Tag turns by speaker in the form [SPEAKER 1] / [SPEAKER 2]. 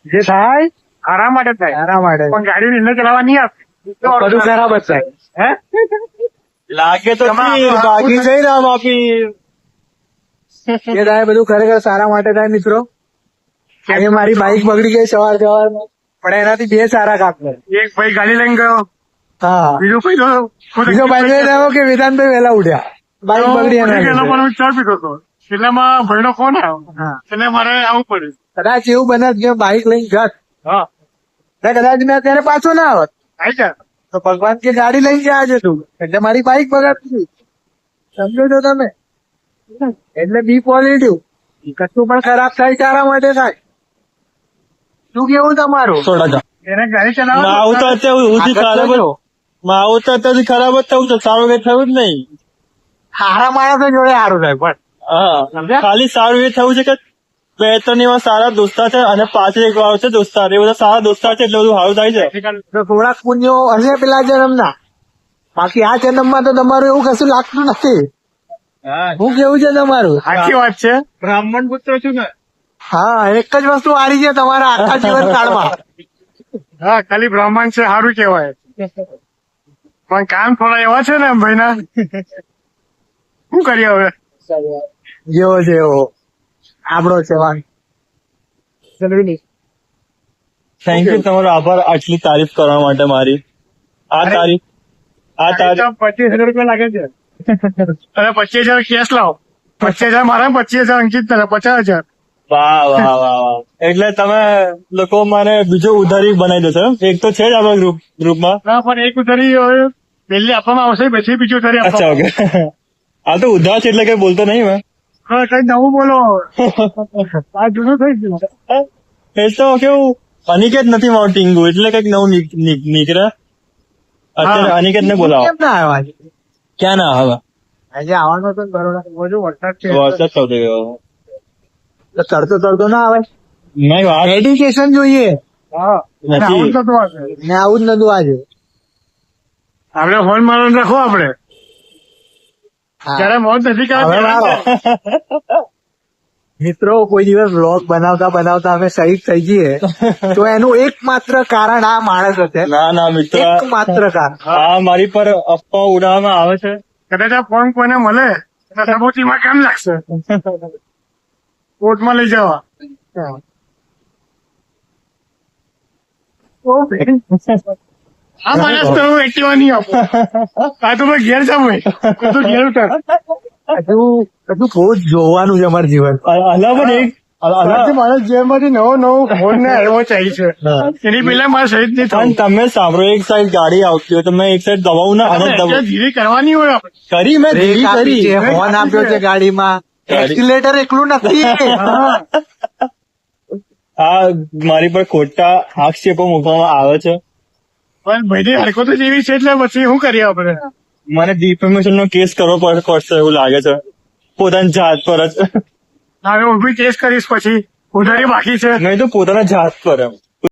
[SPEAKER 1] જે થાય
[SPEAKER 2] આરામ માટે થાય,
[SPEAKER 1] તારા માટે
[SPEAKER 2] પણ ગાડી નિર્ણય ચલાવવા નહીં આપે
[SPEAKER 1] બધું ખરાબ જ થાય.
[SPEAKER 2] હે
[SPEAKER 3] લાગે તો
[SPEAKER 2] તમારે
[SPEAKER 3] તીર, બાકી જઈ ના બાપી.
[SPEAKER 1] જે થાય બધું ખરેખર સારા માટે થાય મિત્રો. આજે મારી બાઈક બગડી ગઈ સવારમાં, પણ એનાથી બે સારા કામ કરે.
[SPEAKER 2] એક ભાઈ ગાડી લઈને ગયો,
[SPEAKER 1] હા,
[SPEAKER 2] બીજો ભાઈ તો
[SPEAKER 1] બીજો બાજુ રહ્યો કે વેદાંતભાઈ વહેલા ઉઠ્યા, બાઈક બગડી એના
[SPEAKER 2] એના
[SPEAKER 1] લીધે.
[SPEAKER 2] પણ હું ચા પીતો હતો, એટલામાં ભાઈનો ફોન આવ્યો,
[SPEAKER 1] હા,
[SPEAKER 2] એટલે મારે આવવું પડ્યું.
[SPEAKER 1] કદાચ એવું બને કે બાઈક લઈને જત,
[SPEAKER 2] હા
[SPEAKER 1] ને કદાચ મેં અત્યારે પાછો ના આવત
[SPEAKER 2] આવી જા.
[SPEAKER 1] તો ભગવાન કે ગાડી લઈને ગયા છે તું, એટલે મારી બાઈક બગાડતી. સમજો છો તમે? એટલે બી પોઝિટિવ. કશું પણ ખરાબ થાય તારા માટે થાય. શું કેવું તમારું?
[SPEAKER 3] 100%.
[SPEAKER 2] એને ગાડી ચલાવવા
[SPEAKER 3] માવું તો અત્યારે ઉથી
[SPEAKER 1] આગળ
[SPEAKER 3] ખરાબ જ
[SPEAKER 1] જજો.
[SPEAKER 3] માવું તો અત્યારથી ખરાબ જ થયું છે, સારું કઈ થયું જ નહીં.
[SPEAKER 1] સારા માણસો જોડે સારું થાય પણ
[SPEAKER 3] હા,
[SPEAKER 1] સમજ્યા?
[SPEAKER 3] ખાલી સારું એ થયું છે કે બે ત્રણ એવા સારા દોસ્તાર છે અને પાછળ એક વાર છે દોસ્તાર, એ બધા સારા દોસ્તાર છે એટલે બધું સારું થાય છે.
[SPEAKER 1] તો થોડાક પુણ્યો હશે પેલા જન્મના, બાકી આ જન્મમાં તો તમારું એવું કશું લાગતું નથી. શું કેવું છે તમારું?
[SPEAKER 2] સાચી વાત છે.
[SPEAKER 3] બ્રાહ્મણ પુત્ર છું ને.
[SPEAKER 1] હા, એક જ વસ્તુ હારી છે તમારા આખા જીવનકાળમાં.
[SPEAKER 2] હા ખાલી બ્રાહ્મણ છે સારું કેવાય, પણ કામ થોડા એવા છે ને ભાઈના, શું કરીએ હવે.
[SPEAKER 1] જેવો છે એવો આપણો છે વાંક.
[SPEAKER 3] થેન્ક યુ, તમારો આભાર આટલી તારીફ કરવા માટે મારી. આ તારીફ
[SPEAKER 2] 25,000 રૂપિયા લાગે છે, અને 25,000 કેશ લાવો. 25,000 મારા, 25,000 અંકિત ને 50,000.
[SPEAKER 3] વાહ વાહ વાહ વાહ. એટલે તમે લોકો મને બીજો ઉધારી બનાવી દેશો એમ? એક તો છે જ આપણા ગ્રુપમાં.
[SPEAKER 2] ના પણ એક ઉધારી હવે પહેલી આપવામાં આવશે, પછી બીજી ઉધારી
[SPEAKER 3] અચ્છા,
[SPEAKER 2] આપવામાં.
[SPEAKER 3] ઓકે. આ તો ઉધાર છે એટલે કઈ બોલતો નહીં મેં.
[SPEAKER 2] હા કઈ નવું બોલો, આ જૂનું થઈ ગયું.
[SPEAKER 3] એ તો કેવું, અનિકેત નથી મારું ટીંગુ, એટલે કઈક નવું નીકળે. અત્યારે
[SPEAKER 2] હા.
[SPEAKER 3] અનિકેત ને બોલાવો.
[SPEAKER 1] કેમ ના આવ્યા આજે?
[SPEAKER 3] ક્યાં ના હવે
[SPEAKER 1] આજે આવવાનો હતો ને બરોડા,
[SPEAKER 2] બધું વરસાદ છે.
[SPEAKER 3] વરસાદ થતો ગયો.
[SPEAKER 1] તો તરતો તરતો ના આવે.
[SPEAKER 3] નહીં વાત
[SPEAKER 1] એડિકેશન જોઈએ
[SPEAKER 2] હા અને
[SPEAKER 3] નથી.
[SPEAKER 2] આવું જ નતું આજે.
[SPEAKER 1] ને આવું જ નતું આજે.
[SPEAKER 2] આપણે ફોન મારવાનું રાખો આપણે,
[SPEAKER 1] હા.
[SPEAKER 2] જયારે મોજ નથી
[SPEAKER 1] હવે
[SPEAKER 2] કરતા
[SPEAKER 1] મારો. મિત્રો કોઈ દિવસ વ્લોગ બનાવતા બનાવતા અમે શહીદ થઈ જઈએ તો એનું એકમાત્ર કારણ આ માણસ હશે.
[SPEAKER 3] ના ના મિત્ર,
[SPEAKER 1] એકમાત્ર કારણ.
[SPEAKER 3] આ મારી પર અફવા ઉડાવવામાં આવે છે.
[SPEAKER 2] કદાચ આ ફોન કોઈને મળે એટલે સબોચીમાં કેમ લાગશે, કોર્ટમાં લઈ જવા. આ માણસ તો હું એક્ટિવા નહીં આપું, આ તો મેં ઘેર જાઉં, તું ઘેર ઉતર.
[SPEAKER 1] હજુ બહુ જ જોવાનું છે અમારું જીવન.
[SPEAKER 3] અલા પણ એક
[SPEAKER 2] આજથી માણસ જેમાંથી નવો ફોન ને આવ્યો ચાહી છે,
[SPEAKER 1] હા.
[SPEAKER 2] એની પેલા મારે શહીદ નહીં થવું.
[SPEAKER 3] પણ તમે સાંભળો, એક સાઈડ ગાડી આવતી હોય તો મેં એક સાઈડ દબાવું ના, અને
[SPEAKER 2] આપણે ધીરે કરવાની હોય આપણે.
[SPEAKER 3] કરી મેં
[SPEAKER 1] બ્રેક
[SPEAKER 3] ધીરી
[SPEAKER 1] આપી
[SPEAKER 3] કરી.
[SPEAKER 1] છે, હોર્ન આપ્યો છે ગાડીમાં, એક્સિલેટર એકલું નથી.
[SPEAKER 3] આ મારી પર ખોટા આક્ષેપો મૂકવામાં આવે છે.
[SPEAKER 2] પણ ભાઈની હરકતો જેવી છે એટલે પછી શું કરીએ આપણે.
[SPEAKER 3] મને ડિફેમેશન નો કેસ કરવો પડશે એવું લાગે છે, પોતાની જાત પર જ.
[SPEAKER 2] હવે હું બી ટેસ્ટ કરીશ, પછી ઉધારી બાકી છે.
[SPEAKER 3] નહીં તો પોતાના જાત પર એમ.